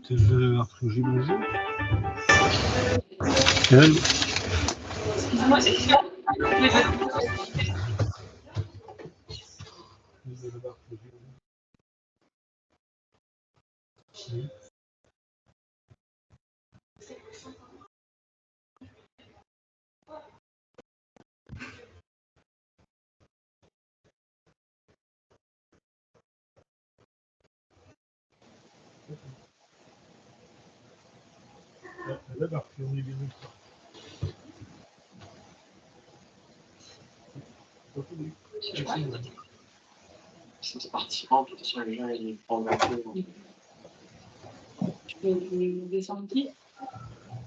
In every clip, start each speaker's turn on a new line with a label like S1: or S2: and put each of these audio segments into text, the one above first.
S1: J'imagine. Elle.
S2: Excuse-moi, c'est sûr.
S3: C'est participant, de toute façon, les gens, ils prennent un peu.
S2: Tu peux descendre ici?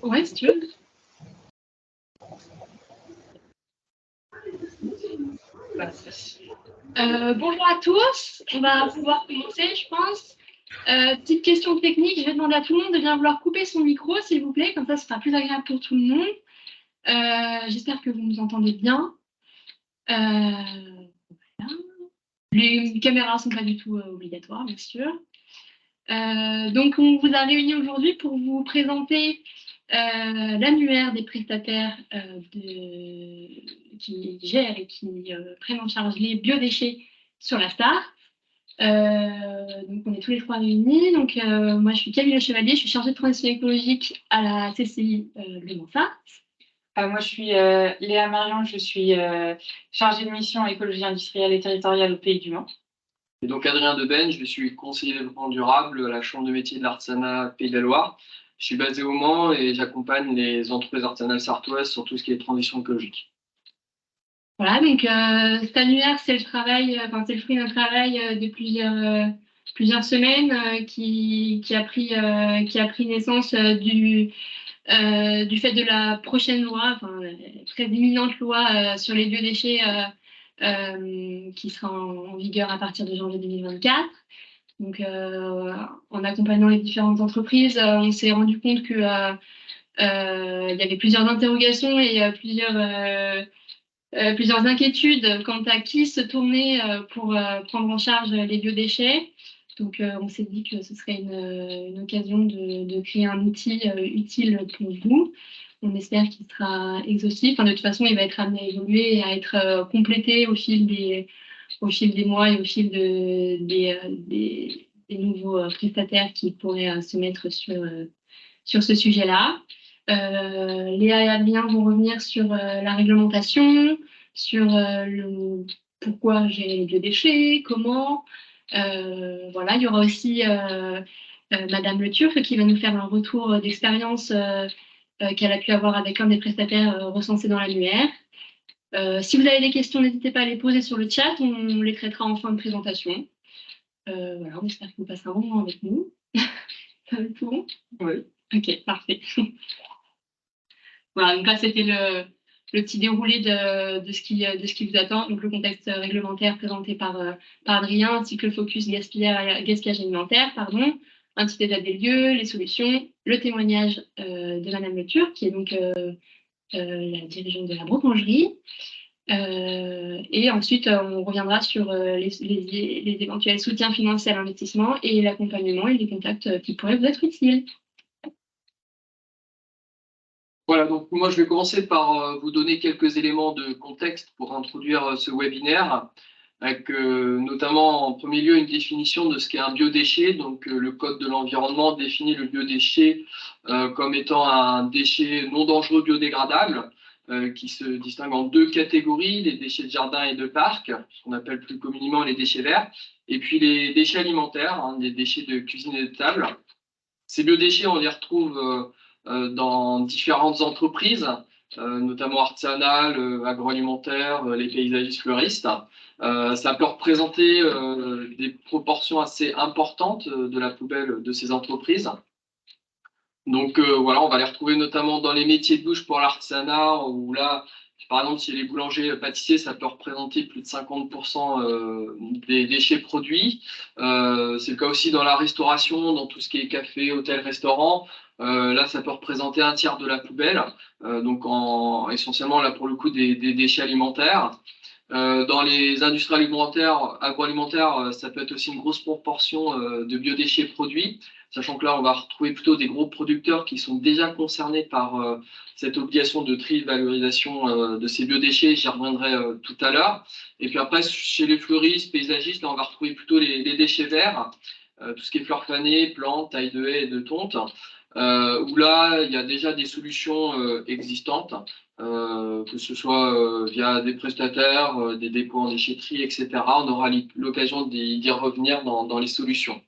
S2: Ouais, si tu veux. Bonjour à tous, on va pouvoir commencer, je pense. Petite question technique, je vais demander à tout le monde de bien vouloir couper son micro, s'il vous plaît, comme ça ce sera plus agréable pour tout le monde. J'espère que vous nous entendez bien. Voilà. Les caméras ne sont pas du tout obligatoires, bien sûr. Donc, on vous a réunis aujourd'hui pour vous présenter l'annuaire des prestataires qui gèrent et qui prennent en charge les biodéchets sur la STAR. Donc, on est tous les trois réunis. Donc, moi, je suis Camille Le Chevalier, je suis chargée de transition écologique à la CCI Le Mansart.
S4: Moi, je suis Léa Marion, je suis chargée de mission écologie industrielle et territoriale au Pays du Mans.
S3: Et donc Adrien Deben, je suis conseiller développement durable à la Chambre de métiers de l'artisanat Pays de la Loire. Je suis basé au Mans et j'accompagne les entreprises artisanales sartoises sur tout ce qui est transition écologique.
S2: Voilà, donc cet annuaire, c'est le travail, c'est le fruit d'un travail de plusieurs semaines qui a pris naissance du fait de la prochaine loi, très imminente loi sur les biodéchets qui sera en vigueur à partir de janvier 2024. Donc, en accompagnant les différentes entreprises, on s'est rendu compte que il y avait plusieurs interrogations et plusieurs inquiétudes quant à qui se tourner pour prendre en charge les biodéchets. Donc, on s'est dit que ce serait une occasion de créer un outil utile pour vous. On espère qu'il sera exhaustif. De toute façon, il va être amené à évoluer et à être complété au fil des mois et au fil des nouveaux prestataires qui pourraient se mettre sur ce sujet-là. Léa et Adrien vont revenir sur la réglementation, sur pourquoi gérer les biodéchets, comment. Voilà, il y aura aussi Madame Le Turf qui va nous faire un retour d'expérience qu'elle a pu avoir avec un des prestataires recensés dans l'annuaire. Si vous avez des questions, n'hésitez pas à les poser sur le chat, on les traitera en fin de présentation. Voilà, on espère que vous passerez un bon moment avec nous. Ça va être tout bon?
S3: Oui.
S2: Ok, parfait. Voilà, donc là, c'était le petit déroulé de ce qui vous attend. Donc, le contexte réglementaire présenté par Adrien, ainsi que le focus gaspillage alimentaire, pardon, un petit état des lieux, les solutions, le témoignage de Madame Le Turf, qui est donc la dirigeante de la brocangerie. Et ensuite, on reviendra sur les éventuels soutiens financiers à l'investissement et l'accompagnement et les contacts qui pourraient vous être utiles.
S3: Voilà, donc moi je vais commencer par vous donner quelques éléments de contexte pour introduire ce webinaire, avec notamment en premier lieu une définition de ce qu'est un biodéchet. Donc le Code de l'environnement définit le biodéchet comme étant un déchet non dangereux biodégradable, qui se distingue en deux catégories, les déchets de jardin et de parc, ce qu'on appelle plus communément les déchets verts, et puis les déchets alimentaires, les déchets de cuisine et de table. Ces biodéchets, on les retrouve dans différentes entreprises, notamment artisanales, agroalimentaires, les paysagistes fleuristes. Ça peut représenter des proportions assez importantes de la poubelle de ces entreprises. Donc voilà, on va les retrouver notamment dans les métiers de bouche pour l'artisanat, où là, par exemple, chez les boulangers pâtissiers, ça peut représenter plus de 50% des déchets produits. C'est le cas aussi dans la restauration, dans tout ce qui est café, hôtel, restaurant. Là, ça peut représenter un tiers de la poubelle, donc essentiellement là pour le coup des déchets alimentaires. Dans les industries agroalimentaires, ça peut être aussi une grosse proportion de biodéchets produits, sachant que là, on va retrouver plutôt des gros producteurs qui sont déjà concernés par cette obligation de tri et de valorisation de ces biodéchets. J'y reviendrai tout à l'heure. Et puis après, chez les fleuristes, paysagistes, là, on va retrouver plutôt les déchets verts, tout ce qui est fleurs fanées, plantes, tailles de haies et de tonte, où là, il y a déjà des solutions existantes. Que ce soit via des prestataires, des dépôts en déchetterie, etc. On aura l'occasion d'y revenir dans les solutions.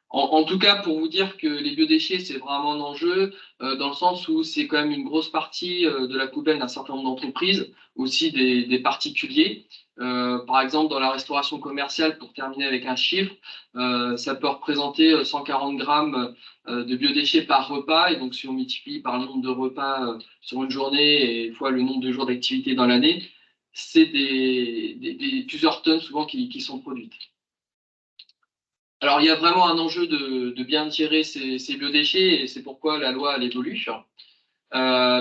S3: En tout cas, pour vous dire que les biodéchets, c'est vraiment un enjeu, dans le sens où c'est quand même une grosse partie de la poubelle d'un certain nombre d'entreprises, aussi des particuliers. Par exemple, dans la restauration commerciale, pour terminer avec un chiffre, ça peut représenter 140 grammes de biodéchets par repas. Et donc, si on multiplie par le nombre de repas sur une journée et fois le nombre de jours d'activité dans l'année, c'est plusieurs tonnes souvent qui sont produites. Alors, il y a vraiment un enjeu de bien gérer ces biodéchets et c'est pourquoi la loi elle évolue.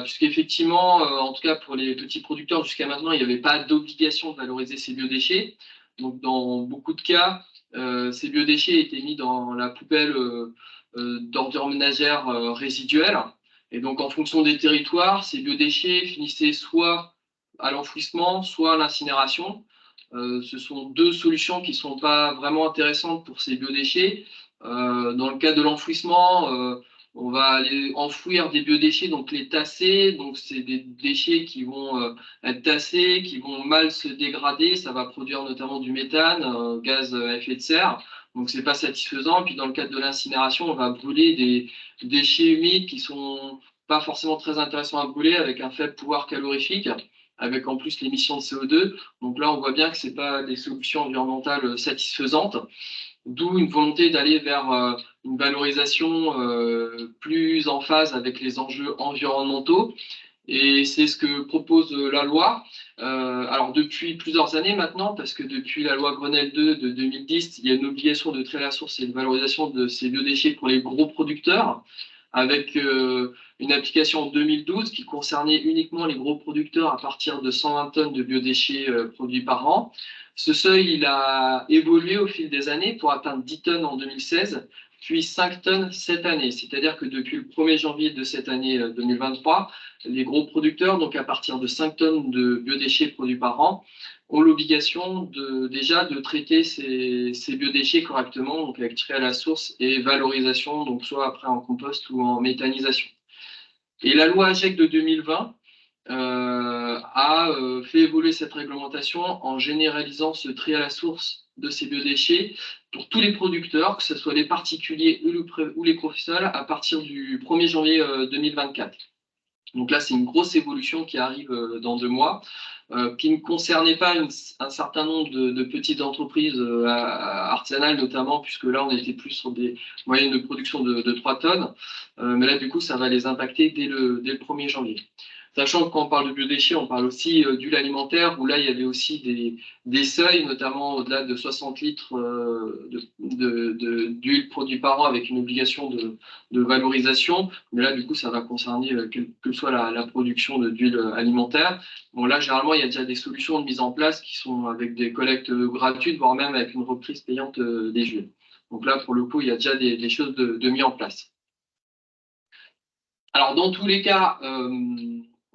S3: Puisqu'effectivement, en tout cas pour les petits producteurs, jusqu'à maintenant, il n'y avait pas d'obligation de valoriser ces biodéchets. Donc, dans beaucoup de cas, ces biodéchets étaient mis dans la poubelle d'ordures ménagères résiduelles. Et donc, en fonction des territoires, ces biodéchets finissaient soit à l'enfouissement, soit à l'incinération. Ce sont deux solutions qui ne sont pas vraiment intéressantes pour ces biodéchets. Dans le cas de l'enfouissement, on va aller enfouir des biodéchets, donc les tasser. Donc, c'est des déchets qui vont être tassés, qui vont mal se dégrader. Ça va produire notamment du méthane, gaz à effet de serre. Donc, ce n'est pas satisfaisant. Et puis, dans le cadre de l'incinération, on va brûler des déchets humides qui ne sont pas forcément très intéressants à brûler avec un faible pouvoir calorifique, avec en plus l'émission de CO2. Donc là, on voit bien que ce n'est pas des solutions environnementales satisfaisantes, d'où une volonté d'aller vers une valorisation plus en phase avec les enjeux environnementaux. Et c'est ce que propose la loi. Alors depuis plusieurs années maintenant, parce que depuis la loi Grenelle 2 de 2010, il y a une obligation de trait à la source et de valorisation de ces biodéchets pour les gros producteurs, avec une application en 2012 qui concernait uniquement les gros producteurs à partir de 120 tonnes de biodéchets produits par an. Ce seuil, il a évolué au fil des années pour atteindre 10 tonnes en 2016, puis 5 tonnes cette année. C'est-à-dire que depuis le 1er janvier de cette année 2023, les gros producteurs, donc à partir de 5 tonnes de biodéchets produits par an, ont l'obligation déjà de traiter ces biodéchets correctement, donc avec trait à la source et valorisation, donc soit après en compost ou en méthanisation. Et la loi AGEC de 2020 a fait évoluer cette réglementation en généralisant ce tri à la source de ces biodéchets pour tous les producteurs, que ce soit les particuliers ou les professionnels, à partir du 1er janvier 2024. Donc là, c'est une grosse évolution qui arrive dans 2 mois, qui ne concernait pas un certain nombre de petites entreprises artisanales notamment, puisque là, on était plus sur des moyennes de production de 3 tonnes. Mais là, du coup, ça va les impacter dès le 1er janvier. Sachant que quand on parle de biodéchets, on parle aussi d'huile alimentaire, où là, il y avait aussi des seuils, notamment au-delà de 60 litres d'huile produite par an avec une obligation de valorisation. Mais là, du coup, ça va concerner quelle que soit la production d'huile alimentaire. Bon, là, généralement, il y a déjà des solutions de mise en place qui sont avec des collectes gratuites, voire même avec une reprise payante des huiles. Donc là, pour le coup, il y a déjà des choses de mis en place. Alors, dans tous les cas,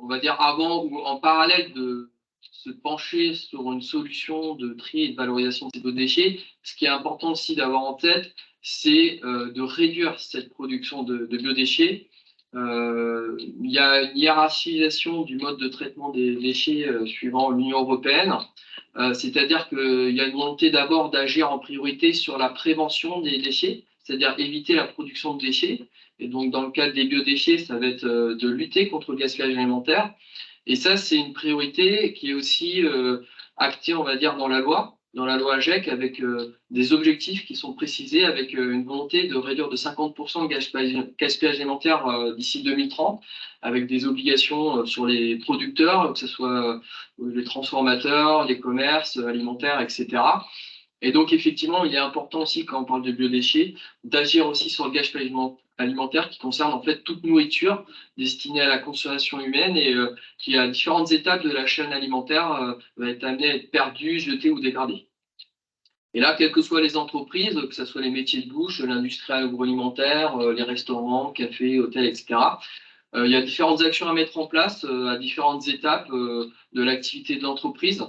S3: on va dire avant ou en parallèle de se pencher sur une solution de tri et de valorisation de ces biodéchets, ce qui est important aussi d'avoir en tête, c'est de réduire cette production de biodéchets. Il y a une hiérarchisation du mode de traitement des déchets suivant l'Union européenne. C'est-à-dire qu'il y a une volonté d'abord d'agir en priorité sur la prévention des déchets, c'est-à-dire éviter la production de déchets. Et donc, dans le cadre des biodéchets, ça va être de lutter contre le gaspillage alimentaire. Et ça, c'est une priorité qui est aussi actée, on va dire, dans la loi AGEC, avec des objectifs qui sont précisés, avec une volonté de réduire de 50% le gaspillage alimentaire d'ici 2030, avec des obligations sur les producteurs, que ce soit les transformateurs, les commerces alimentaires, etc. Et donc, effectivement, il est important aussi, quand on parle de biodéchets, d'agir aussi sur le gaspillage alimentaire qui concerne en fait toute nourriture destinée à la consommation humaine et qui, à différentes étapes de la chaîne alimentaire, va être amenée à être perdue, jetée ou dégradée. Et là, quelles que soient les entreprises, que ce soit les métiers de bouche, l'industrie agroalimentaire, les restaurants, cafés, hôtels, etc., il y a différentes actions à mettre en place à différentes étapes de l'activité de l'entreprise.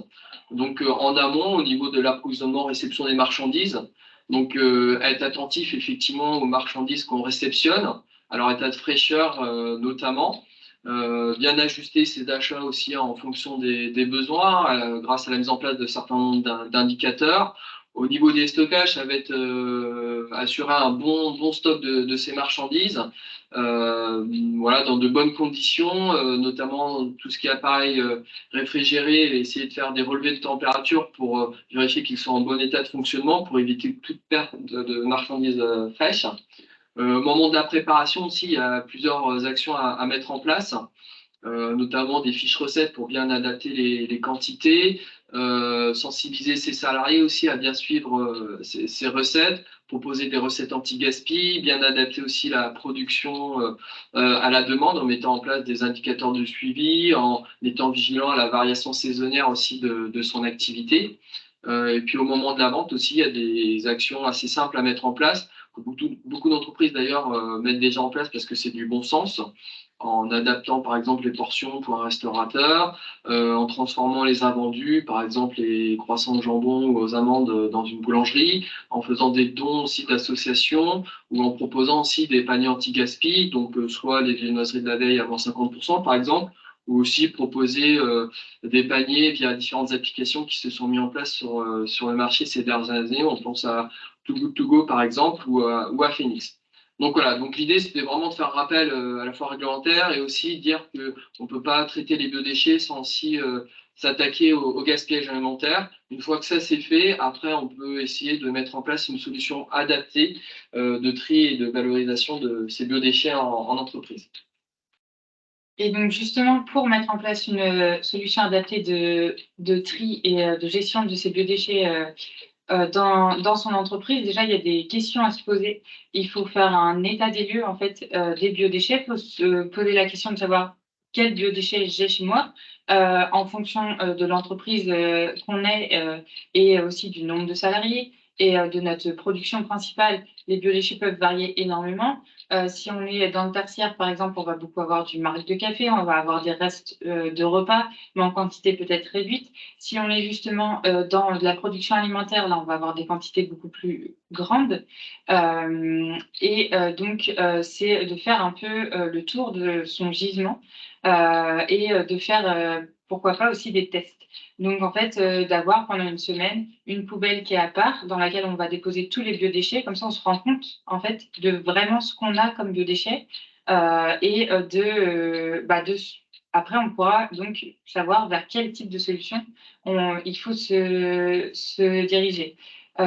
S3: Donc, en amont, au niveau de l'approvisionnement, réception des marchandises, donc être attentif effectivement aux marchandises qu'on réceptionne, à leur état de fraîcheur notamment, bien ajuster ses achats aussi en fonction des besoins grâce à la mise en place de certains nombres d'indicateurs. Au niveau des stockages, ça va être assurer un bon stock de ces marchandises. Voilà, dans de bonnes conditions, notamment tout ce qui est appareil réfrigéré, et essayer de faire des relevés de température pour vérifier qu'ils sont en bon état de fonctionnement pour éviter toute perte de marchandises fraîches. Au moment de la préparation aussi, il y a plusieurs actions à mettre en place. Notamment des fiches recettes pour bien adapter les quantités, sensibiliser ses salariés aussi à bien suivre ces recettes, proposer des recettes anti-gaspi, bien adapter aussi la production à la demande en mettant en place des indicateurs de suivi, en étant vigilant à la variation saisonnière aussi de son activité. Et puis au moment de la vente aussi, il y a des actions assez simples à mettre en place, que beaucoup d'entreprises d'ailleurs mettent déjà en place parce que c'est du bon sens, en adaptant par exemple les portions pour un restaurateur, en transformant les invendus, par exemple les croissants au jambon ou aux amandes dans une boulangerie, en faisant des dons aussi d'associations ou en proposant aussi des paniers anti-gaspi, donc soit les viennoiseries de la veille à moins 50% par exemple, ou aussi proposer des paniers via différentes applications qui se sont mis en place sur le marché ces dernières années. On pense à Too Good To Go par exemple ou à Phoenix. Donc voilà, donc l'idée c'était vraiment de faire rappel à la fois réglementaire et aussi dire qu'on ne peut pas traiter les biodéchets sans aussi s'attaquer au gaspillage alimentaire. Une fois que ça c'est fait, après on peut essayer de mettre en place une solution adaptée de tri et de valorisation de ces biodéchets en entreprise.
S4: Et donc justement, pour mettre en place une solution adaptée de tri et de gestion de ces biodéchets dans son entreprise, déjà, il y a des questions à se poser. Il faut faire un état des lieux en fait, des biodéchets. Il faut se poser la question de savoir quels biodéchets j'ai chez moi en fonction de l'entreprise qu'on est et aussi du nombre de salariés et de notre production principale. Les biodéchets peuvent varier énormément. Si on est dans le tertiaire, par exemple, on va beaucoup avoir du marc de café, on va avoir des restes de repas, mais en quantité peut-être réduite. Si on est justement dans de la production alimentaire, là, on va avoir des quantités beaucoup plus grandes. Donc, c'est de faire un peu le tour de son gisement et de faire, pourquoi pas, aussi des tests. Donc, en fait, d'avoir pendant une semaine une poubelle qui est à part, dans laquelle on va déposer tous les biodéchets. Comme ça, on se rend compte, en fait, de vraiment ce qu'on a comme biodéchets après, on pourra donc savoir vers quel type de solution il faut se diriger.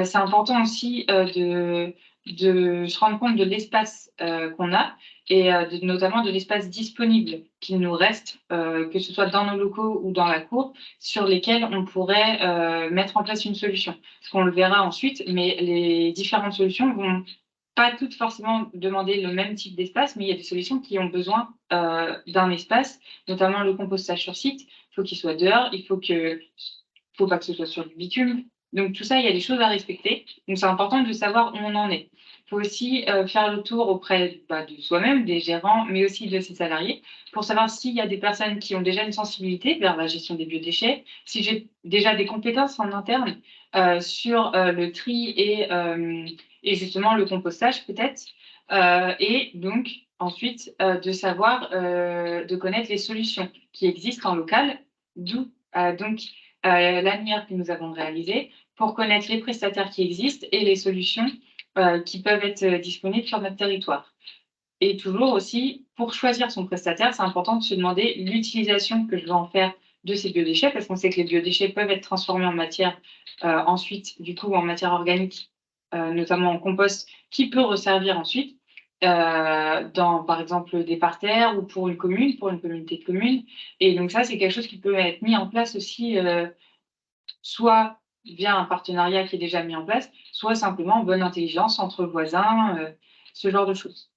S4: C'est important aussi de se rendre compte de l'espace qu'on a et notamment de l'espace disponible qu'il nous reste, que ce soit dans nos locaux ou dans la cour, sur lesquels on pourrait mettre en place une solution. Parce qu'on le verra ensuite, mais les différentes solutions vont pas toutes forcément demander le même type d'espace, mais il y a des solutions qui ont besoin d'un espace, notamment le compostage sur site. Il faut qu'il soit dehors, faut pas que ce soit sur du bitume. Donc tout ça, il y a des choses à respecter. Donc c'est important de savoir où on en est. Il faut aussi faire le tour auprès de soi-même, des gérants, mais aussi de ses salariés, pour savoir s'il y a des personnes qui ont déjà une sensibilité vers la gestion des biodéchets, si j'ai déjà des compétences en interne sur le tri et justement le compostage peut-être. Et donc ensuite de savoir, de connaître les solutions qui existent en local, d'où l'annuaire que nous avons réalisé pour connaître les prestataires qui existent et les solutions qui peuvent être disponibles sur notre territoire. Et toujours aussi, pour choisir son prestataire, c'est important de se demander l'utilisation que je vais en faire de ces biodéchets, parce qu'on sait que les biodéchets peuvent être transformés en matière ensuite, du coup, en matière organique, notamment en compost, qui peut resservir ensuite dans, par exemple, des parterres ou pour une commune, pour une communauté de communes. Et donc ça, c'est quelque chose qui peut être mis en place aussi, soit via un partenariat qui est déjà mis en place, soit simplement bonne intelligence entre voisins, ce genre de choses.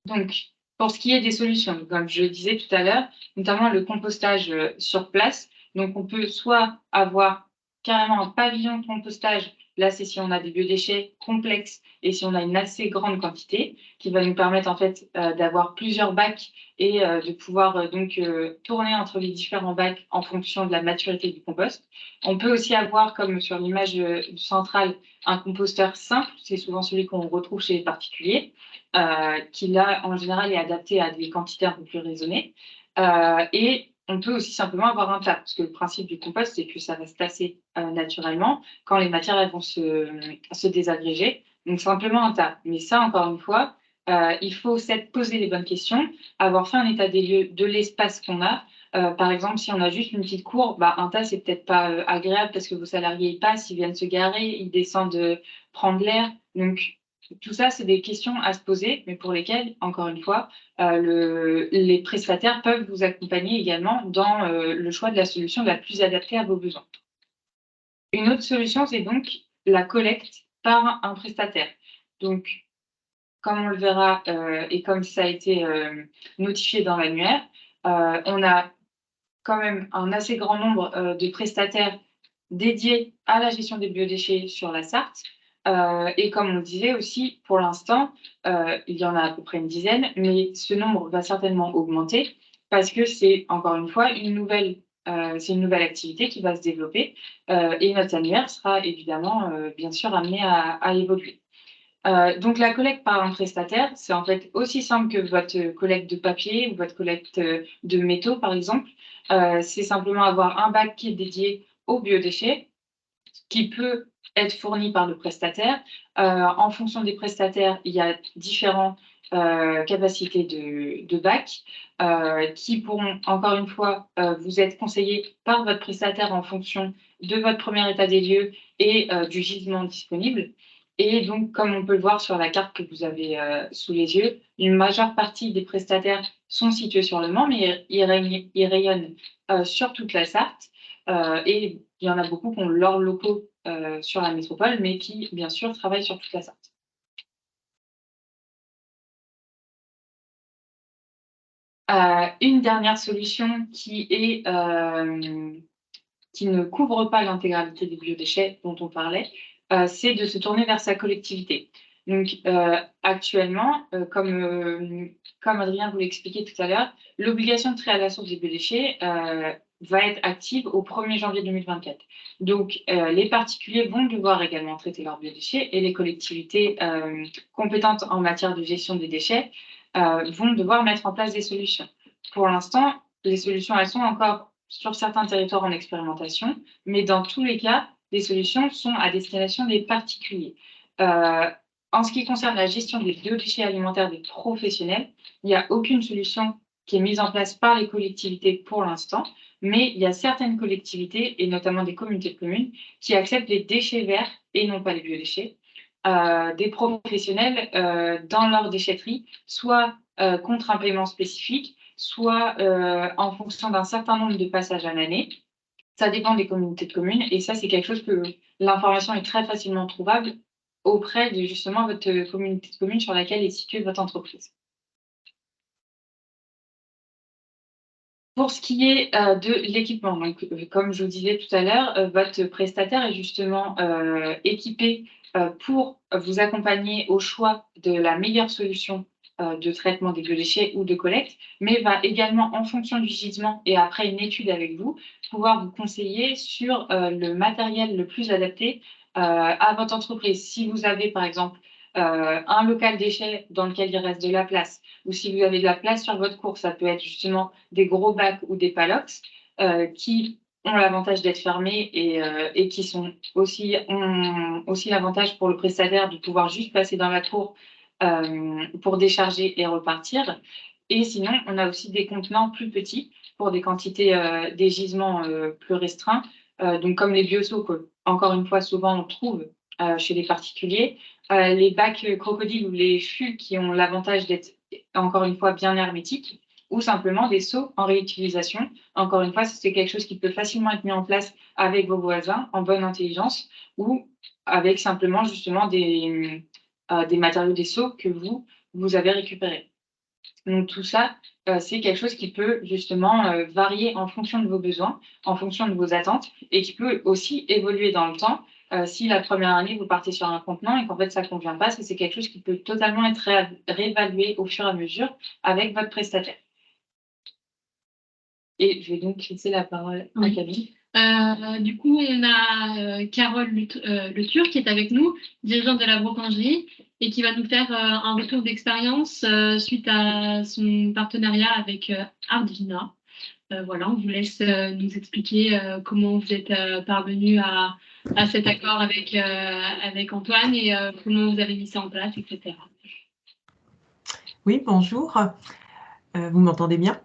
S4: Donc, pour ce qui est des solutions, comme je le disais tout à l'heure, notamment le compostage sur place. Donc, on peut soit avoir carrément un pavillon de compostage. Là, c'est si on a des biodéchets complexes et si on a une assez grande quantité, qui va nous permettre en fait d'avoir plusieurs bacs et de pouvoir tourner entre les différents bacs en fonction de la maturité du compost. On peut aussi avoir, comme sur l'image centrale, un composteur simple. C'est souvent celui qu'on retrouve chez les particuliers. Qui là, en général, est adapté à des quantités un peu plus raisonnées. Et on peut aussi simplement avoir un tas, parce que le principe du compost, c'est que ça va se tasser naturellement quand les matières elles vont se désagréger. Donc, simplement un tas. Mais ça, encore une fois, il faut s'être posé les bonnes questions, avoir fait un état des lieux de l'espace qu'on a. Par exemple, si on a juste une petite cour, un tas, c'est peut-être pas agréable parce que vos salariés ils passent, ils viennent se garer, ils descendent prendre l'air. Donc, tout ça, c'est des questions à se poser, mais pour lesquelles, encore une fois, les prestataires peuvent vous accompagner également dans le choix de la solution la plus adaptée à vos besoins. Une autre solution, c'est donc la collecte par un prestataire. Donc, comme on le verra et comme ça a été notifié dans l'annuaire, on a quand même un assez grand nombre de prestataires dédiés à la gestion des biodéchets sur la Sarthe. Et comme on le disait aussi, pour l'instant, il y en a à peu près une dizaine, mais ce nombre va certainement augmenter parce que c'est, encore une fois, c'est une nouvelle activité qui va se développer et notre annuaire sera évidemment, bien sûr, amené à évoluer. Donc, la collecte par un prestataire, c'est en fait aussi simple que votre collecte de papier ou votre collecte de métaux, par exemple. C'est simplement avoir un bac qui est dédié aux biodéchets, qui peut être fourni par le prestataire. En fonction des prestataires, il y a différentes capacités de bac qui pourront, encore une fois, vous être conseillés par votre prestataire en fonction de votre premier état des lieux et du gisement disponible. Et donc, comme on peut le voir sur la carte que vous avez sous les yeux, une majeure partie des prestataires sont situés sur le Mans, mais ils rayonnent sur toute la Sarthe. Et il y en a beaucoup qui ont leurs locaux sur la métropole, mais qui, bien sûr, travaillent sur toute la Sarthe. Une dernière solution qui ne couvre pas l'intégralité des biodéchets dont on parlait, c'est de se tourner vers sa collectivité. Donc, actuellement, comme Adrien vous l'expliquait tout à l'heure, l'obligation de tri à la source des biodéchets va être active au 1er janvier 2024. Donc, les particuliers vont devoir également traiter leurs biodéchets et les collectivités compétentes en matière de gestion des déchets vont devoir mettre en place des solutions. Pour l'instant, les solutions, elles sont encore sur certains territoires en expérimentation, mais dans tous les cas, les solutions sont à destination des particuliers. En ce qui concerne la gestion des biodéchets alimentaires des professionnels, il n'y a aucune solution qui est mise en place par les collectivités pour l'instant, mais il y a certaines collectivités, et notamment des communautés de communes, qui acceptent les déchets verts et non pas les biodéchets des professionnels dans leur déchetterie, soit contre un paiement spécifique, soit en fonction d'un certain nombre de passages à l'année. Ça dépend des communautés de communes et ça, c'est quelque chose que l'information est très facilement trouvable auprès de justement votre communauté de communes sur laquelle est située votre entreprise. Pour ce qui est de l'équipement, donc, comme je vous disais tout à l'heure, votre prestataire est justement équipé pour vous accompagner au choix de la meilleure solution de traitement des biodéchets ou de collecte, mais va également, en fonction du gisement et après une étude avec vous, pouvoir vous conseiller sur le matériel le plus adapté à votre entreprise. Si vous avez, par exemple, un local déchet dans lequel il reste de la place, ou si vous avez de la place sur votre cours, ça peut être justement des gros bacs ou des palox qui ont l'avantage d'être fermés et qui ont aussi l'avantage pour le prestataire de pouvoir juste passer dans la cour pour décharger et repartir. Et sinon, on a aussi des contenants plus petits pour des quantités, des gisements plus restreints, donc comme les bioseaux que, encore une fois, souvent on trouve chez les particuliers, les bacs crocodiles ou les fûts qui ont l'avantage d'être, encore une fois, bien hermétiques. ou simplement des seaux en réutilisation. Encore une fois, c'est quelque chose qui peut facilement être mis en place avec vos voisins en bonne intelligence ou avec simplement justement des matériaux, des seaux que vous avez récupérés. Donc tout ça, c'est quelque chose qui peut justement varier en fonction de vos besoins, en fonction de vos attentes et qui peut aussi évoluer dans le temps. Si la première année, vous partez sur un contenant et qu'en fait ça ne convient pas, c'est quelque chose qui peut totalement être réévalué au fur et à mesure avec votre prestataire. Et je vais donc laisser la parole à Camille.
S2: Du coup, on a Carole Le Turc qui est avec nous, dirigeante de la Brocangerie, et qui va nous faire un retour d'expérience suite à son partenariat avec Ardvina. Voilà, on vous laisse nous expliquer comment vous êtes parvenu à cet accord avec Antoine et comment vous avez mis ça en place, etc.
S1: Oui, bonjour. Vous m'entendez bien?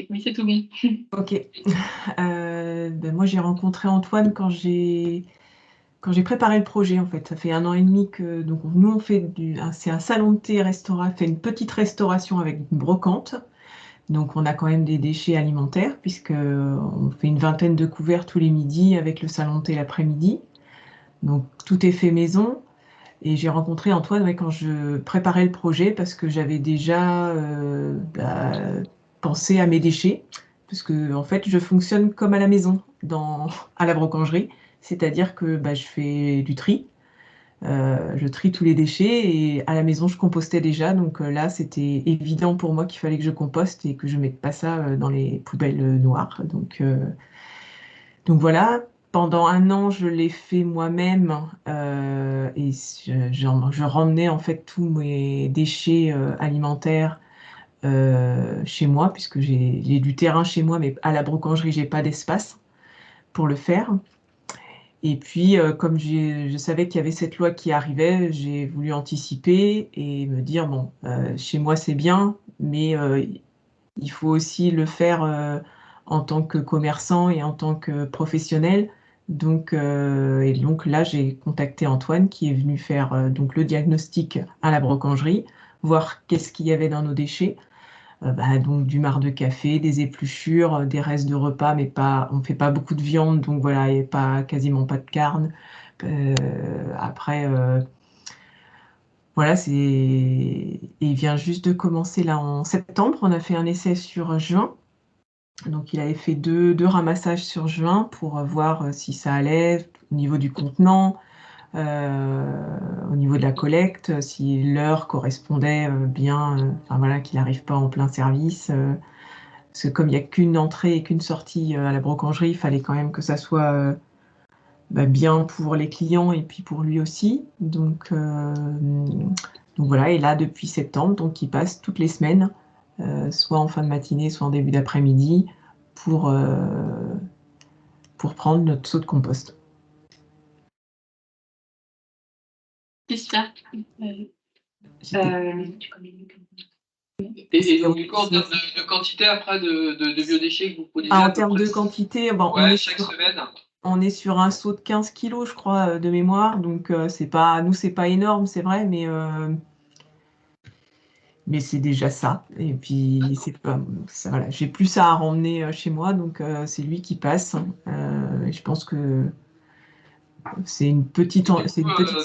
S2: Oui, c'est tout bon.
S1: Ok. Moi, j'ai rencontré Antoine quand j'ai préparé le projet, en fait. Ça fait 1 an et demi que donc, nous, on fait c'est un salon de thé restaurant, fait une petite restauration avec une brocante. Donc, on a quand même des déchets alimentaires, puisqu'on fait une vingtaine de couverts tous les midis avec le salon de thé l'après-midi. Donc, tout est fait maison. Et j'ai rencontré Antoine quand je préparais le projet parce que j'avais déjà pensé à mes déchets. Parce que en fait, je fonctionne comme à la maison à la brocangerie. C'est-à-dire que je fais du tri. Je trie tous les déchets et à la maison, je compostais déjà. Donc là, c'était évident pour moi qu'il fallait que je composte et que je ne mette pas ça dans les poubelles noires. Donc voilà. Pendant 1 an, je l'ai fait moi-même et je ramenais en fait tous mes déchets alimentaires chez moi, puisque j'ai du terrain chez moi, mais à la brocangerie, j'ai pas d'espace pour le faire. Et puis, comme je savais qu'il y avait cette loi qui arrivait, j'ai voulu anticiper et me dire, bon, chez moi c'est bien, mais il faut aussi le faire en tant que commerçant et en tant que professionnel. Donc là, j'ai contacté Antoine qui est venu faire donc le diagnostic à la brocangerie, voir qu'est-ce qu'il y avait dans nos déchets. Donc du marc de café, des épluchures, des restes de repas, mais on ne fait pas beaucoup de viande, donc voilà, il n'y a quasiment pas de carne. Après, voilà, il vient juste de commencer là en septembre. On a fait un essai sur juin. Donc il avait fait deux ramassages sur juin pour voir si ça allait au niveau du contenant, au niveau de la collecte, si l'heure correspondait bien, enfin voilà, qu'il n'arrive pas en plein service. Parce que comme il n'y a qu'une entrée et qu'une sortie à la brocangerie, il fallait quand même que ça soit bien pour les clients et puis pour lui aussi. Donc voilà, et là depuis septembre, donc il passe toutes les semaines, soit en fin de matinée, soit en début d'après-midi, pour prendre notre seau de compost.
S2: C'est super.
S3: Et donc, du coup, en termes de quantité après de biodéchets que vous produisez
S1: en termes de quantité,
S3: chaque semaine.
S1: On est sur un seau de 15 kilos, je crois, de mémoire. Donc, c'est pas énorme, c'est vrai, mais c'est déjà ça. Et puis, voilà, j'ai plus ça à ramener chez moi, donc c'est lui qui passe. Et je pense que c'est une petite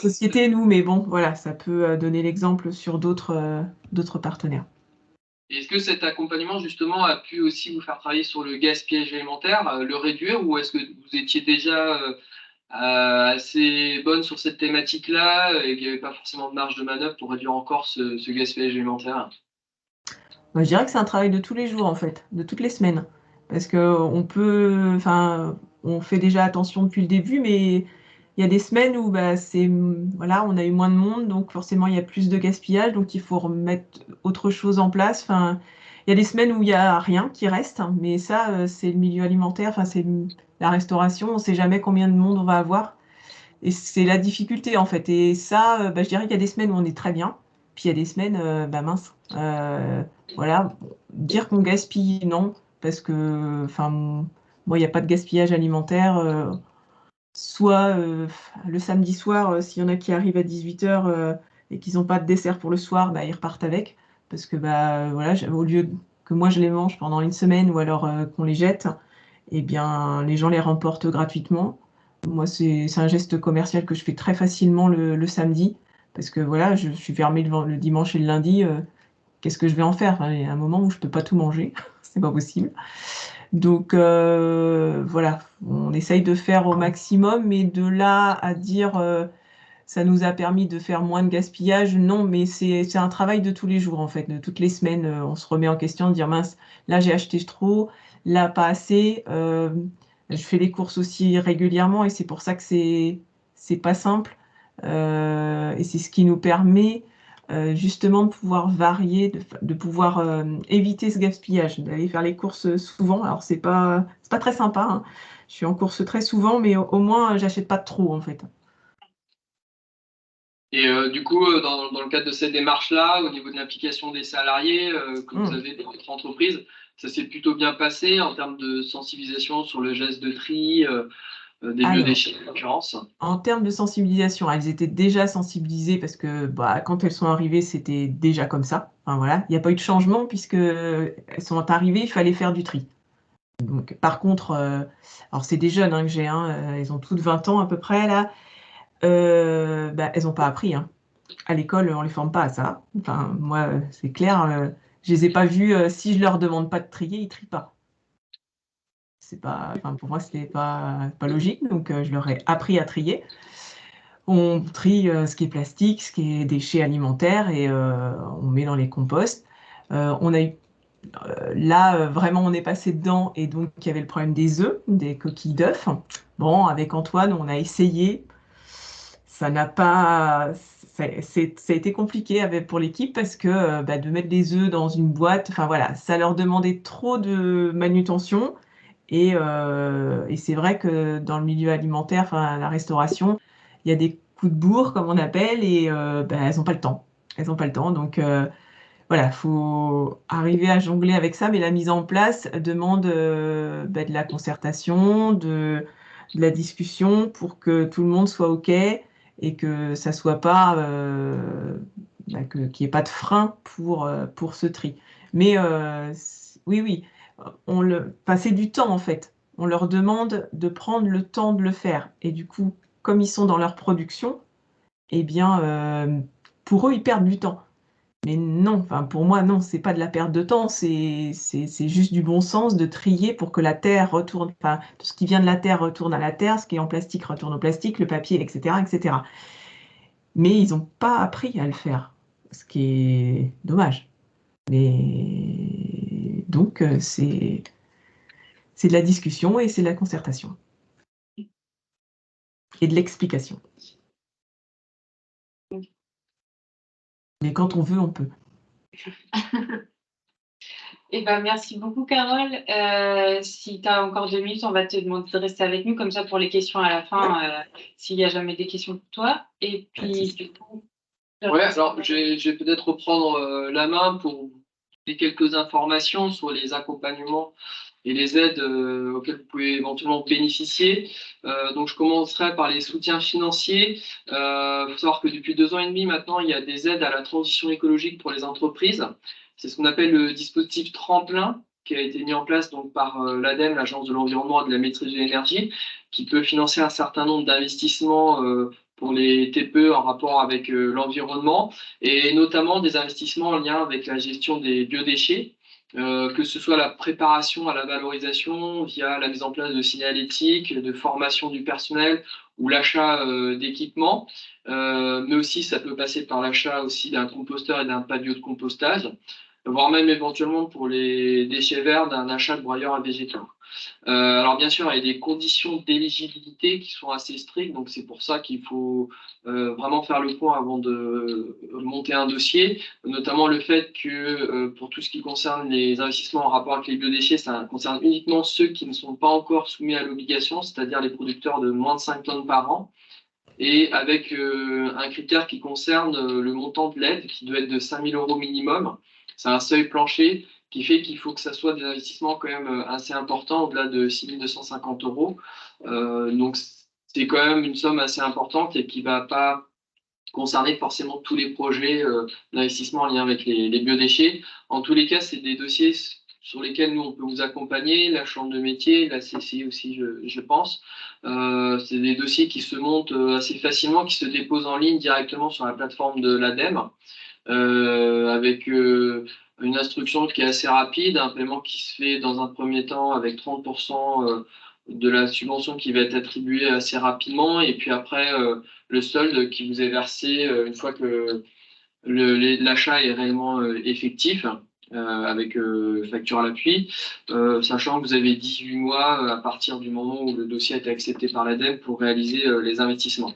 S1: société, nous, mais bon, voilà, ça peut donner l'exemple sur d'autres partenaires.
S3: Est-ce que cet accompagnement, justement, a pu aussi vous faire travailler sur le gaspillage alimentaire, le réduire, ou est-ce que vous étiez déjà assez bonne sur cette thématique-là et qu'il n'y avait pas forcément de marge de manœuvre pour réduire encore ce gaspillage alimentaire?
S1: Je dirais que c'est un travail de tous les jours, en fait, de toutes les semaines. Parce qu'on on fait déjà attention depuis le début, mais il y a des semaines où voilà, on a eu moins de monde, donc forcément il y a plus de gaspillage, donc il faut remettre autre chose en place. Enfin, il y a des semaines où il n'y a rien qui reste, hein, mais ça, c'est le milieu alimentaire, enfin, c'est la restauration, on ne sait jamais combien de monde on va avoir. Et c'est la difficulté, en fait. Et ça, je dirais qu'il y a des semaines où on est très bien, puis il y a des semaines, mince. Voilà, dire qu'on gaspille, non, parce que, enfin, moi, il n'y a pas de gaspillage alimentaire. Soit le samedi soir, s'il y en a qui arrivent à 18h et qu'ils n'ont pas de dessert pour le soir, ils repartent avec. Parce que voilà, au lieu que moi je les mange pendant une semaine ou alors qu'on les jette, eh bien les gens les remportent gratuitement. Moi, c'est un geste commercial que je fais très facilement le samedi, parce que voilà, je suis fermée le dimanche et le lundi. Qu'est-ce que je vais en faire? Enfin, il y a un moment où je peux pas tout manger, c'est pas possible. Donc voilà, on essaye de faire au maximum, mais de là à dire ça nous a permis de faire moins de gaspillage, non, mais c'est un travail de tous les jours en fait, de toutes les semaines, on se remet en question, de dire mince, là j'ai acheté trop, là pas assez. Je fais les courses aussi régulièrement et c'est pour ça que c'est pas simple. Et c'est ce qui nous permet justement de pouvoir varier, de pouvoir éviter ce gaspillage, d'aller faire les courses souvent. Alors c'est pas très sympa, hein. Je suis en course très souvent, mais au moins j'achète pas trop en fait.
S3: Et du coup, dans le cadre de cette démarche-là, au niveau de l'implication des salariés que vous avez dans votre entreprise, ça s'est plutôt bien passé en termes de sensibilisation sur le geste de tri des
S1: Alors,
S3: biodéchets en l'occurrence.
S1: en termes de sensibilisation, elles étaient déjà sensibilisées parce que bah, quand elles sont arrivées, c'était déjà comme ça. Enfin, voilà. Il n'y a pas eu de changement puisque elles sont arrivées, il fallait faire du tri. Donc, par contre, alors c'est des jeunes hein, que j'ai, hein, elles ont toutes 20 ans à peu près là. Bah, elles n'ont pas appris, hein. À l'école, on les forme pas à ça. Enfin, moi, c'est clair, je les ai pas vus. Si je leur demande pas de trier, ils trient pas. C'est pas, enfin, pour moi, c'était pas logique. Donc, je leur ai appris à trier. On trie ce qui est plastique, ce qui est déchets alimentaires et on met dans les composts. On a eu là vraiment on est passé dedans et donc il y avait le problème des œufs, des coquilles d'œufs. Bon, avec Antoine, on a essayé. Ça n'a pas, ça a été compliqué pour l'équipe parce que bah, de mettre des œufs dans une boîte, enfin voilà, ça leur demandait trop de manutention. Et c'est vrai que dans le milieu alimentaire, enfin la restauration, il y a des coups de bourre comme on appelle et bah, elles n'ont pas le temps. Elles n'ont pas le temps, donc voilà, faut arriver à jongler avec ça, mais la mise en place demande bah, de la concertation, de la discussion pour que tout le monde soit OK et que ça soit pas bah, qu'il n'y ait pas de frein pour ce tri. Mais oui, oui, passer du temps en fait. On leur demande de prendre le temps de le faire. Et du coup, comme ils sont dans leur production, eh bien, pour eux, ils perdent du temps. Mais non, enfin pour moi, non, c'est pas de la perte de temps, c'est juste du bon sens de trier pour que la terre retourne, enfin tout ce qui vient de la terre retourne à la terre, ce qui est en plastique retourne au plastique, le papier, etc., etc. Mais ils n'ont pas appris à le faire, ce qui est dommage. Mais donc c'est de la discussion et c'est de la concertation et de l'explication. Mais quand on veut, on peut.
S4: Eh ben, merci beaucoup, Carole. Si tu as encore 2 minutes, on va te demander de rester avec nous, comme ça pour les questions à la fin, s'il n'y a jamais des questions pour toi. Et puis, du coup,
S3: Ouais, alors je vais peut-être reprendre la main pour donner quelques informations sur les accompagnements et les aides auxquelles vous pouvez éventuellement bénéficier. Donc, je commencerai par les soutiens financiers. Il faut savoir que depuis 2 ans et demi maintenant, il y a des aides à la transition écologique pour les entreprises. C'est ce qu'on appelle le dispositif Tremplin, qui a été mis en place donc, par l'ADEME, l'Agence de l'environnement et de la maîtrise de l'énergie, qui peut financer un certain nombre d'investissements pour les TPE en rapport avec l'environnement, et notamment des investissements en lien avec la gestion des biodéchets. Que ce soit la préparation à la valorisation via la mise en place de signalétique, de formation du personnel ou l'achat d'équipements, mais aussi ça peut passer par l'achat aussi d'un composteur et d'un patio de compostage, voire même éventuellement pour les déchets verts d'un achat de broyeur à végétaux. Alors bien sûr, il y a des conditions d'éligibilité qui sont assez strictes, donc c'est pour ça qu'il faut vraiment faire le point avant de monter un dossier, notamment le fait que pour tout ce qui concerne les investissements en rapport avec les biodéchets, ça concerne uniquement ceux qui ne sont pas encore soumis à l'obligation, c'est-à-dire les producteurs de moins de 5 tonnes par an, et avec un critère qui concerne le montant de l'aide qui doit être de 5 000 € minimum. C'est un seuil plancher qui fait qu'il faut que ça soit des investissements quand même assez importants, au-delà de 6 250 €. Donc c'est quand même une somme assez importante et qui ne va pas concerner forcément tous les projets d'investissement en lien avec les biodéchets. En tous les cas, c'est des dossiers sur lesquels nous, on peut vous accompagner, la Chambre de métier, la CCI aussi, je pense. C'est des dossiers qui se montent assez facilement, qui se déposent en ligne directement sur la plateforme de l'ADEME, avec une instruction qui est assez rapide, un paiement qui se fait dans un premier temps avec 30% de la subvention qui va être attribuée assez rapidement, et puis après le solde qui vous est versé une fois que l'achat est réellement effectif, avec facture à l'appui, sachant que vous avez 18 mois à partir du moment où le dossier a été accepté par l'ADEME pour réaliser les investissements.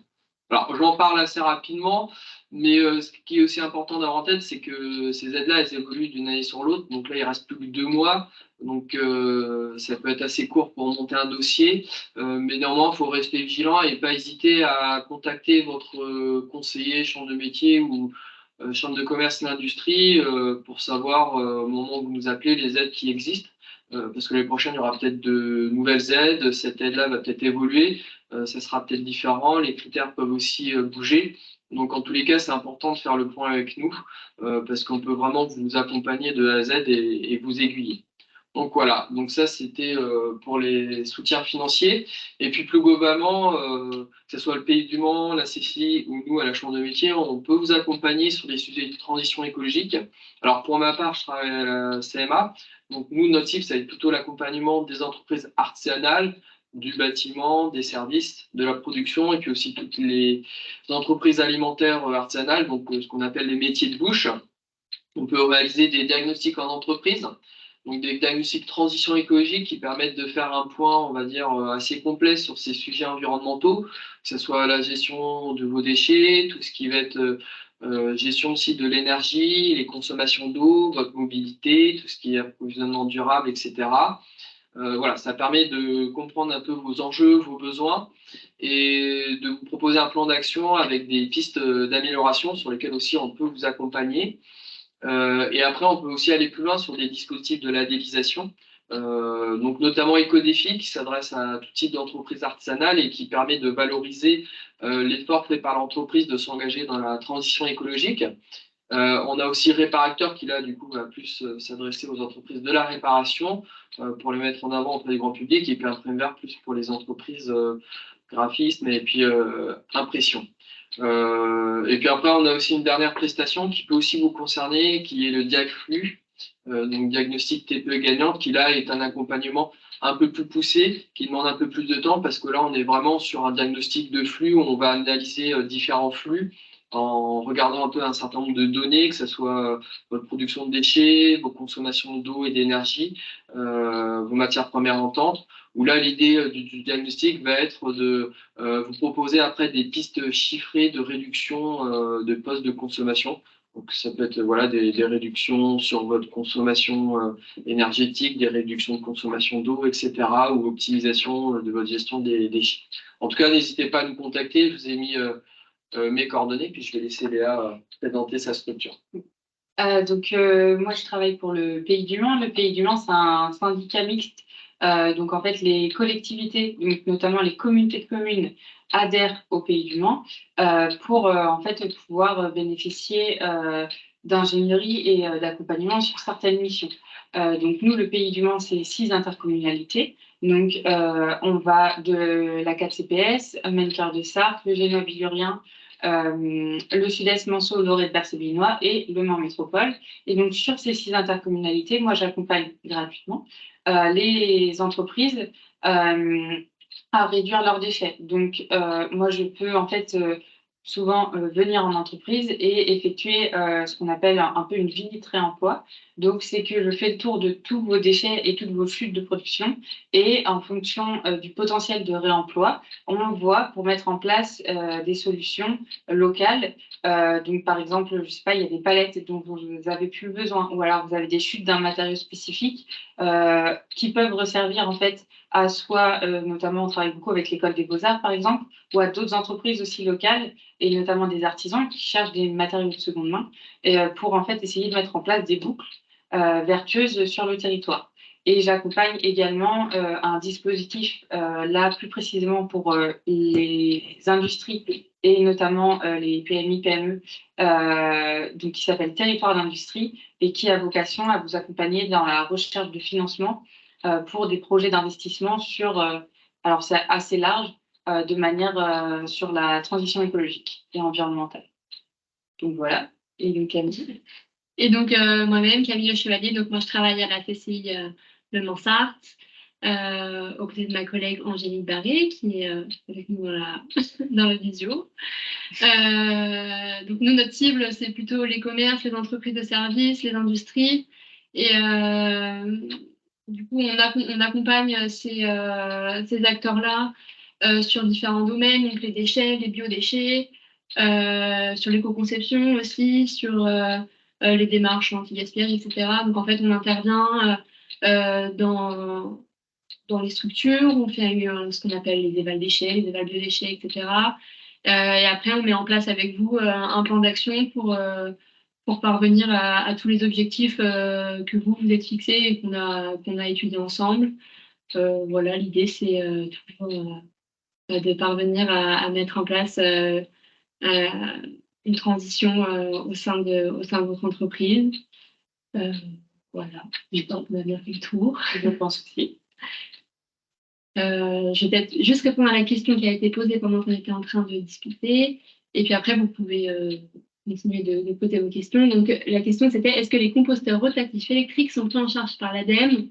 S3: Alors, j'en parle assez rapidement, mais ce qui est aussi important d'avoir en tête, c'est que ces aides-là, elles évoluent d'une année sur l'autre. Donc là, il reste plus que 2 mois. Donc, ça peut être assez court pour monter un dossier. Mais néanmoins, il faut rester vigilant et pas hésiter à contacter votre conseiller chambre de métier ou chambre de commerce et d'industrie pour savoir au moment où vous nous appelez les aides qui existent. Parce que l'année prochaine, il y aura peut-être de nouvelles aides. Cette aide-là va peut-être évoluer. Ça sera peut-être différent. Les critères peuvent aussi bouger. Donc, en tous les cas, c'est important de faire le point avec nous parce qu'on peut vraiment vous accompagner de A à Z et vous aiguiller. Donc, voilà. Donc, ça, c'était pour les soutiens financiers. Et puis, plus globalement, que ce soit le Pays du Mans, la CCI ou nous, à la Chambre de métier, on peut vous accompagner sur des sujets de transition écologique. Alors, pour ma part, je travaille à la CMA. Donc, nous, notre cible, ça va être plutôt l'accompagnement des entreprises artisanales, du bâtiment, des services, de la production, et puis aussi toutes les entreprises alimentaires artisanales, donc ce qu'on appelle les métiers de bouche. On peut réaliser des diagnostics en entreprise, donc des diagnostics transition écologique qui permettent de faire un point, on va dire, assez complet sur ces sujets environnementaux, que ce soit la gestion de vos déchets, tout ce qui va être gestion aussi de l'énergie, les consommations d'eau, votre mobilité, tout ce qui est approvisionnement durable, etc. Voilà, ça permet de comprendre un peu vos enjeux, vos besoins et de vous proposer un plan d'action avec des pistes d'amélioration sur lesquelles aussi on peut vous accompagner. Et après, on peut aussi aller plus loin sur des dispositifs de labellisation, donc notamment Écodéfi qui s'adresse à tout type d'entreprise artisanale et qui permet de valoriser l'effort fait par l'entreprise de s'engager dans la transition écologique. On a aussi Réparacteur qui là du coup va plus s'adresser aux entreprises de la réparation pour les mettre en avant auprès des grands publics, et puis Imprim'Vert plus pour les entreprises graphisme et puis impression. Et puis après on a aussi une dernière prestation qui peut aussi vous concerner, qui est le DiagFlux, donc diagnostic TPE gagnante, qui là est un accompagnement un peu plus poussé, qui demande un peu plus de temps parce que là on est vraiment sur un diagnostic de flux où on va analyser différents flux en regardant un peu un certain nombre de données, que ce soit votre production de déchets, vos consommations d'eau et d'énergie, vos matières premières entrantes, où là, l'idée du diagnostic va être de vous proposer après des pistes chiffrées de réduction de postes de consommation. Donc, ça peut être voilà, des réductions sur votre consommation énergétique, des réductions de consommation d'eau, etc., ou optimisation de votre gestion des déchets. En tout cas, n'hésitez pas à nous contacter. Je vous ai mis mes coordonnées, puis je vais laisser Léa présenter sa structure.
S4: Moi, je travaille pour le Pays du Mans. Le Pays du Mans, c'est un syndicat mixte. Donc, en fait, les collectivités, donc notamment les communautés de communes, adhèrent au Pays du Mans pour en fait pouvoir bénéficier d'ingénierie et d'accompagnement sur certaines missions. Donc, nous, le Pays du Mans, c'est 6 intercommunalités. Donc, on va de la 4CPS, Maine-Cœur de Sarthe, le Génois Billurien, le Sud-Est Manceau, Lorette de Bercé-Binois et le Mans Métropole. Et donc, sur ces 6 intercommunalités, moi, j'accompagne gratuitement les entreprises à réduire leurs déchets. Donc, moi, je peux en fait souvent venir en entreprise et effectuer ce qu'on appelle un peu une visite réemploi. Donc, c'est que je fais le tour de tous vos déchets et toutes vos chutes de production, et en fonction du potentiel de réemploi, on voit pour mettre en place des solutions locales. Donc, par exemple, je ne sais pas, il y a des palettes dont vous n'avez plus besoin, ou alors vous avez des chutes d'un matériau spécifique qui peuvent resservir en fait à soit, notamment on travaille beaucoup avec l'école des beaux-arts par exemple, ou à d'autres entreprises aussi locales, et notamment des artisans qui cherchent des matériaux de seconde main, et pour en fait essayer de mettre en place des boucles vertueuses sur le territoire. Et j'accompagne également un dispositif, là plus précisément pour les industries et notamment les PMI, PME, donc qui s'appelle Territoire d'industrie et qui a vocation à vous accompagner dans la recherche de financement pour des projets d'investissement sur, alors c'est assez large, de manière sur la transition écologique et environnementale. Donc voilà. Et donc Camille.
S2: Et donc moi-même, Camille Le Chevalier, donc moi je travaille à la TCI Le Mansart, aux côtés de ma collègue Angélique Barré, qui est avec nous dans la visio. Donc nous, notre cible, c'est plutôt les commerces, les entreprises de services, les industries. Et du coup, on accompagne ces acteurs-là sur différents domaines, donc les déchets, les biodéchets, sur l'éco-conception aussi, sur les démarches anti-gaspillage, etc. Donc en fait, on intervient dans les structures, on fait ce qu'on appelle les évals déchets, les évals biodéchets, etc. Et après, on met en place avec vous un plan d'action pour parvenir à tous les objectifs que vous êtes fixés et qu'on a étudiés ensemble. Voilà, l'idée, c'est toujours de parvenir à mettre en place une transition au sein de votre entreprise. Voilà, je pense qu'on a bien fait le tour.
S4: Je pense aussi.
S2: Je vais peut-être juste répondre à la question qui a été posée pendant qu'on était en train de discuter. Et puis après, vous pouvez continuer de poser vos questions. Donc, la question, c'était est-ce que les composteurs rotatifs électriques sont pris en charge par l'ADEME?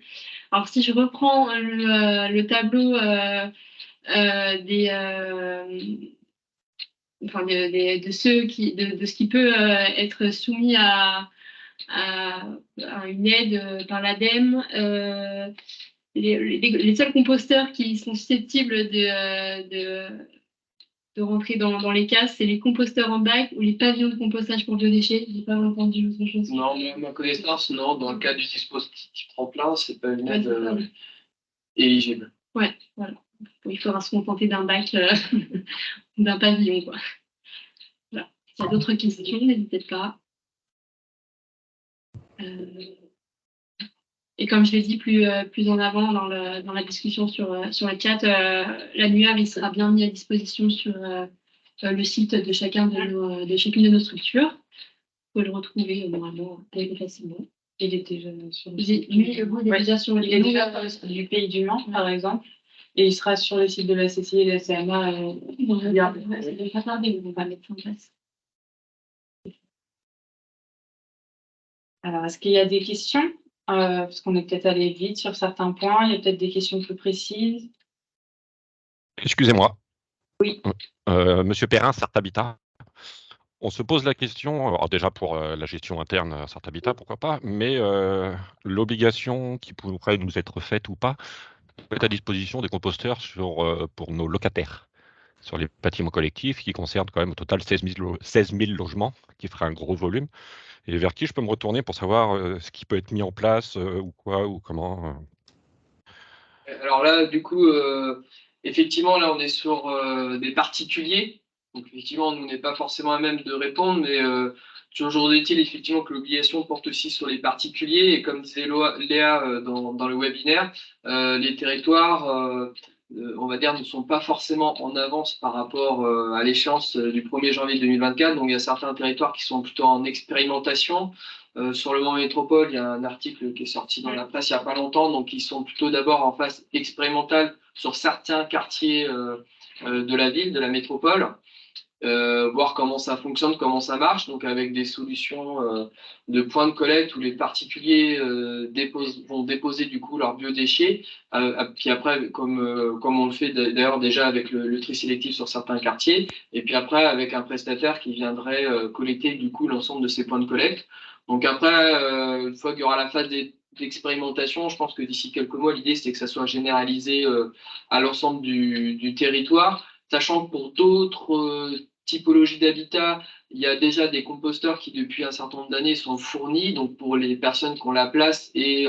S2: Alors, si je reprends le tableau de ce qui peut être soumis à une aide par l'ADEME, les seuls composteurs qui sont susceptibles de rentrer dans les cases, c'est les composteurs en bac ou les pavillons de compostage pour biodéchets. Je n'ai pas entendu autre chose.
S3: Non, mais à ma connaissance, non. Dans le cas du dispositif tremplin, c'est pas une aide éligible.
S2: Ouais, voilà. Il faudra se contenter d'un bac ou d'un pavillon, quoi. Voilà. S'il y a d'autres questions, n'hésitez pas. Et comme je l'ai dit plus en avant dans la discussion sur le chat, l'annuaire il sera bien mis à disposition sur le site de chacune de nos structures. Vous pouvez le retrouver normalement assez facilement.
S4: Il est déjà sur le
S2: site. Lui, le goût est déjà sur le
S4: site. Il est déjà sur le site du Pays du Mans, par exemple. Et il sera sur le site de la CCI et de la CMA.
S2: Ça ne va pas tarder, on va mettre en place.
S4: Alors, est-ce qu'il y a des questions? Parce qu'on est peut-être allé vite sur certains points. Il y a peut-être des questions plus précises.
S5: Excusez-moi.
S4: Oui.
S5: Monsieur Perrin, Certhabitat. On se pose la question, alors déjà pour la gestion interne à Certhabitat, pourquoi pas, mais l'obligation qui pourrait nous être faite ou pas, mettre à disposition des composteurs pour nos locataires, sur les bâtiments collectifs, qui concernent quand même au total 16 000 logements, qui ferait un gros volume. Et vers qui je peux me retourner pour savoir ce qui peut être mis en place ou quoi ou comment
S3: Alors là, du coup, effectivement, là, on est sur des particuliers. Donc, effectivement, nous, on n'est pas forcément à même de répondre, mais toujours est-il effectivement que l'obligation porte aussi sur les particuliers. Et comme disait Léa dans le webinaire, les territoires, on va dire, ne sont pas forcément en avance par rapport à l'échéance du 1er janvier 2024. Donc, il y a certains territoires qui sont plutôt en expérimentation. Sur le Mans Métropole, il y a un article qui est sorti dans la presse il n'y a pas longtemps. Donc, ils sont plutôt d'abord en phase expérimentale sur certains quartiers de la ville, de la métropole. Voir comment ça fonctionne, comment ça marche, donc avec des solutions de points de collecte où les particuliers vont déposer du coup leurs biodéchets, puis après, comme on le fait d'ailleurs déjà avec le tri sélectif sur certains quartiers, et puis après avec un prestataire qui viendrait collecter du coup l'ensemble de ces points de collecte. Donc après, une fois qu'il y aura la phase d'expérimentation, je pense que d'ici quelques mois, l'idée c'est que ça soit généralisé à l'ensemble du territoire. Sachant que pour d'autres typologies d'habitat, il y a déjà des composteurs qui, depuis un certain nombre d'années, sont fournis. Donc, pour les personnes qui ont la place et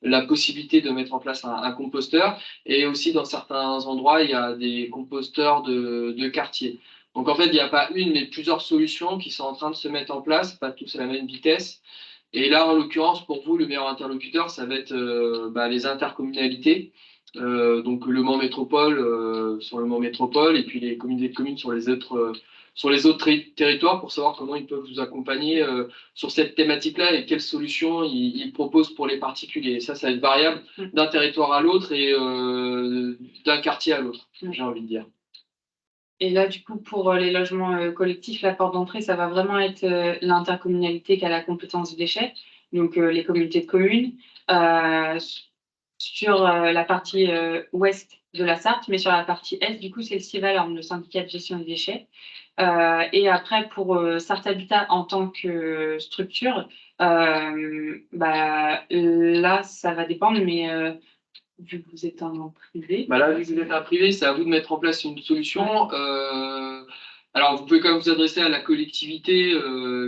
S3: la possibilité de mettre en place un composteur. Et aussi, dans certains endroits, il y a des composteurs de quartier. Donc, en fait, il n'y a pas une, mais plusieurs solutions qui sont en train de se mettre en place, pas tous à la même vitesse. Et là, en l'occurrence, pour vous, le meilleur interlocuteur, ça va être les intercommunalités. Donc le Mans Métropole sur le Mans Métropole et puis les communautés de communes sur les autres territoires pour savoir comment ils peuvent vous accompagner sur cette thématique-là et quelles solutions ils proposent pour les particuliers. Ça va être variable d'un territoire à l'autre et d'un quartier à l'autre, j'ai envie de dire.
S4: Et là, du coup, pour les logements collectifs, la porte d'entrée, ça va vraiment être l'intercommunalité qui a la compétence du déchet, donc les communautés de communes, sur la partie ouest de la Sarthe, mais sur la partie est, du coup, c'est le Civalorm, le syndicat de gestion des déchets. Et après, pour Sarthe Habitat en tant que structure, là, ça va dépendre, mais vu que vous êtes en privé.
S3: Là, vu que vous êtes un privé, c'est à vous de mettre en place une solution. Alors, vous pouvez quand même vous adresser à la collectivité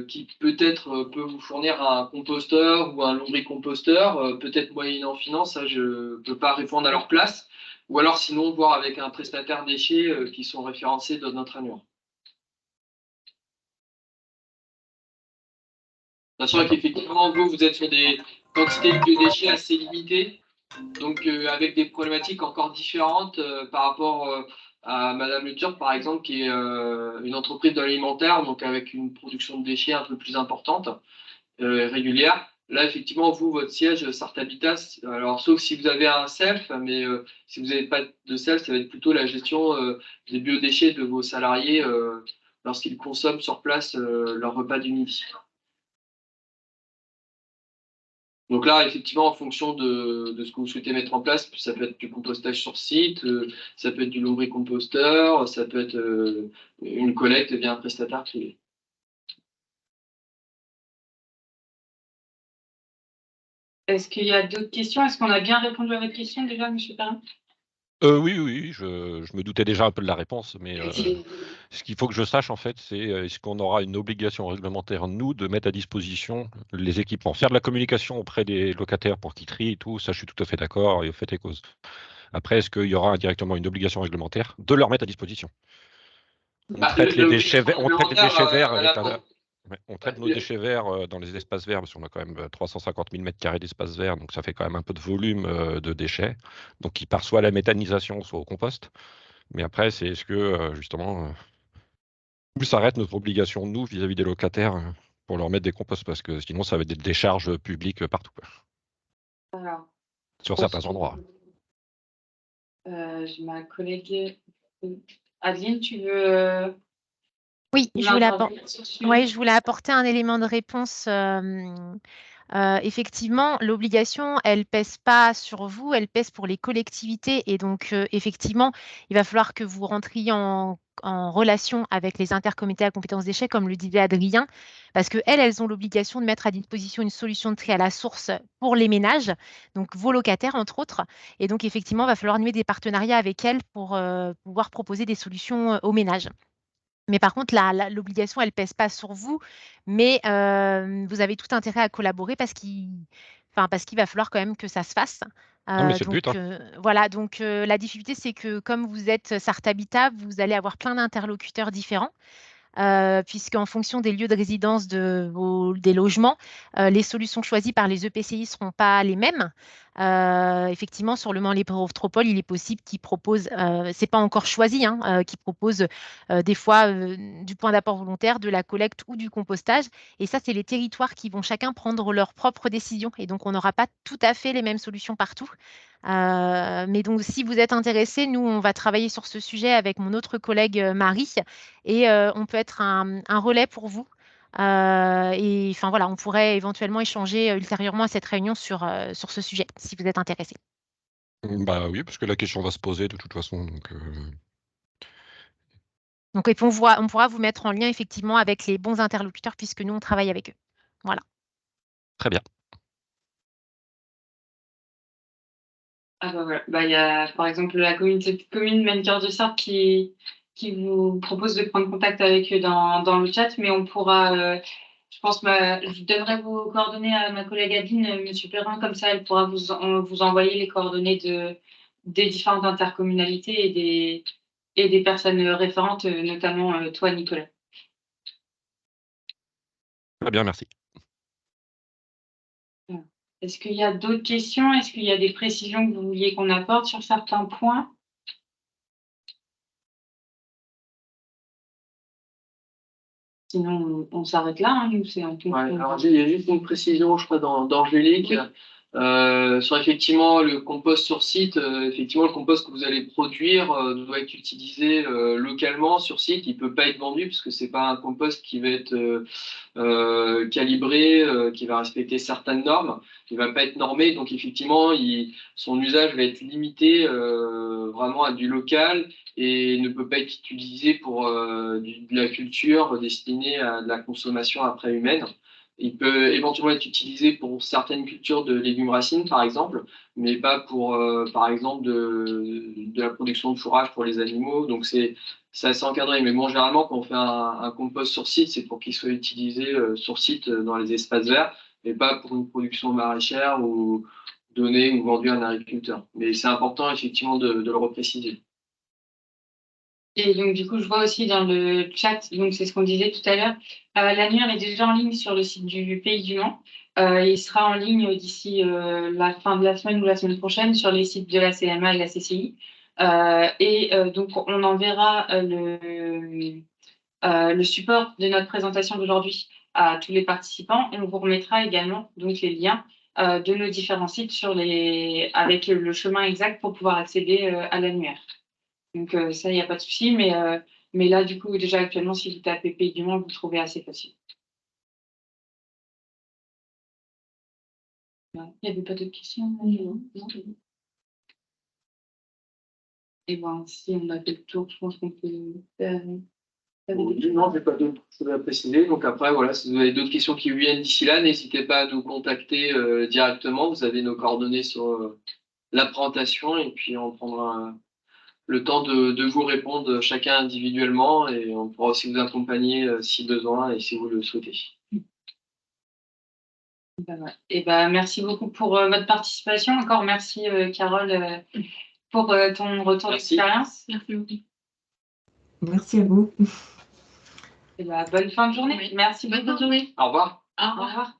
S3: qui peut-être peut vous fournir un composteur ou un lombricomposteur, peut-être moyennant finance, ça je ne peux pas répondre à leur place. Ou alors sinon, voir avec un prestataire déchets qui sont référencés dans notre annuaire. Sachant qu'effectivement, vous êtes sur des quantités de biodéchets assez limitées, donc avec des problématiques encore différentes par rapport à Madame Le Turc, par exemple, qui est une entreprise de l'alimentaire, donc avec une production de déchets un peu plus importante, régulière. Là, effectivement, vous, votre siège, Sarthe Habitat, alors sauf si vous avez un self, mais si vous n'avez pas de self, ça va être plutôt la gestion des biodéchets de vos salariés lorsqu'ils consomment sur place leur repas du midi. Donc là, effectivement, en fonction de ce que vous souhaitez mettre en place, ça peut être du compostage sur site, ça peut être du lombricomposteur, ça peut être une collecte via un prestataire privé.
S4: Est-ce qu'il y a d'autres questions? Est-ce qu'on a bien répondu à votre question déjà, M. Perrin?
S5: Oui, je me doutais déjà un peu de la réponse, mais ce qu'il faut que je sache, en fait, c'est est-ce qu'on aura une obligation réglementaire, nous, de mettre à disposition les équipements, faire de la communication auprès des locataires pour qu'ils trient et tout, ça je suis tout à fait d'accord et au fait et cause. Après, est-ce qu'il y aura directement une obligation réglementaire de leur mettre à disposition? On traite les déchets verts, on traite nos déchets verts dans les espaces verts, parce qu'on a quand même 350 000 m² d'espaces verts, donc ça fait quand même un peu de volume de déchets, donc qui part soit à la méthanisation, soit au compost. Mais après, c'est est-ce que justement, où s'arrête notre obligation, nous, vis-à-vis des locataires, pour leur mettre des composts, parce que sinon, ça va être des décharges publiques partout, quoi.
S4: Alors,
S5: Sur certains endroits.
S4: j'ai ma collègue Adeline, tu veux
S6: Oui, je voulais apporter un élément de réponse. Effectivement, l'obligation, elle pèse pas sur vous, elle pèse pour les collectivités. Et donc, effectivement, il va falloir que vous rentriez en relation avec les intercommunautés à compétences déchets, comme le disait Adrien, parce qu'elles ont l'obligation de mettre à disposition une solution de tri à la source pour les ménages, donc vos locataires, entre autres. Et donc, effectivement, il va falloir nouer des partenariats avec elles pour pouvoir proposer des solutions aux ménages. Mais par contre, l'obligation, elle ne pèse pas sur vous, mais vous avez tout intérêt à collaborer parce qu'il va falloir quand même que ça se fasse.
S5: Non, mais c'est le but, hein.
S6: Voilà, donc la difficulté, c'est que comme vous êtes Sarthe Habitat, vous allez avoir plein d'interlocuteurs différents. Puisqu'en fonction des lieux de résidence des logements, les solutions choisies par les EPCI ne seront pas les mêmes. Effectivement, sur le Mans Métropole, il est possible qu'ils proposent, c'est pas encore choisi, qu'ils proposent des fois du point d'apport volontaire, de la collecte ou du compostage. Et ça, c'est les territoires qui vont chacun prendre leurs propres décisions. Et donc, on n'aura pas tout à fait les mêmes solutions partout. Mais donc, si vous êtes intéressé, nous, on va travailler sur ce sujet avec mon autre collègue Marie et on peut être un relais pour vous. Et enfin voilà, on pourrait éventuellement échanger ultérieurement à cette réunion sur ce sujet, si vous êtes intéressé.
S5: Bah oui, parce que la question va se poser de toute façon.
S6: Donc, on pourra vous mettre en lien effectivement avec les bons interlocuteurs puisque nous, on travaille avec eux. Voilà.
S5: Très bien.
S4: Ah bah voilà. Il y a par exemple la communauté de communes Maine-Cœur de Sarthe qui vous propose de prendre contact avec eux dans le chat, mais on pourra, je pense, je donnerai vos coordonnées à ma collègue Adeline, M. Perrin, comme ça elle pourra vous envoyer les coordonnées des différentes intercommunalités et des personnes référentes, notamment toi, Nicolas.
S5: Très bien, merci.
S4: Est-ce qu'il y a d'autres questions? Est-ce qu'il y a des précisions que vous vouliez qu'on apporte sur certains points? Sinon, on s'arrête là, hein, nous, c'est un peu.
S3: Ouais, alors il y a juste une précision, je crois, d'Angélique.
S4: Oui.
S3: Sur effectivement le compost sur site, effectivement le compost que vous allez produire doit être utilisé localement sur site. Il peut pas être vendu parce que c'est pas un compost qui va être calibré, qui va respecter certaines normes. Il va pas être normé, donc effectivement son usage va être limité vraiment à du local et ne peut pas être utilisé pour de la culture destinée à de la consommation après humaine. Il peut éventuellement être utilisé pour certaines cultures de légumes racines, par exemple, mais pas pour, par exemple, de la production de fourrage pour les animaux. Donc, c'est assez encadré. Mais bon, généralement, quand on fait un compost sur site, c'est pour qu'il soit utilisé sur site dans les espaces verts, mais pas pour une production maraîchère ou donné ou vendu à un agriculteur. Mais c'est important, effectivement, de le repréciser.
S4: Et donc, du coup, je vois aussi dans le chat, donc c'est ce qu'on disait tout à l'heure, l'annuaire est déjà en ligne sur le site du Pays du Mans. Il sera en ligne d'ici la fin de la semaine ou la semaine prochaine sur les sites de la CMA et la CCI. Donc, on enverra le support de notre présentation d'aujourd'hui à tous les participants. On vous remettra également donc, les liens de nos différents sites avec le chemin exact pour pouvoir accéder à l'annuaire. Donc ça, il n'y a pas de souci, mais là, du coup, déjà actuellement, si vous tapez Pays du Mans, vous le trouvez assez facile. Il n'y avait pas d'autres questions? Non. Et bien, si on a fait le tour, je pense qu'on peut faire.
S3: Non, je n'ai pas d'autres choses à préciser. Donc après, voilà, si vous avez d'autres questions qui viennent d'ici là, n'hésitez pas à nous contacter directement. Vous avez nos coordonnées sur la présentation et puis on prendra le temps de vous répondre chacun individuellement et on pourra aussi vous accompagner si besoin et si vous le souhaitez.
S4: Et merci beaucoup pour votre participation. Encore merci Carole pour ton retour d'expérience.
S2: Merci beaucoup.
S1: Merci à vous.
S4: Bonne fin de journée.
S2: Oui.
S4: Merci
S2: Bonne
S4: beaucoup.
S2: journée.
S3: Au revoir.
S2: Au
S4: Au
S2: revoir.
S4: revoir.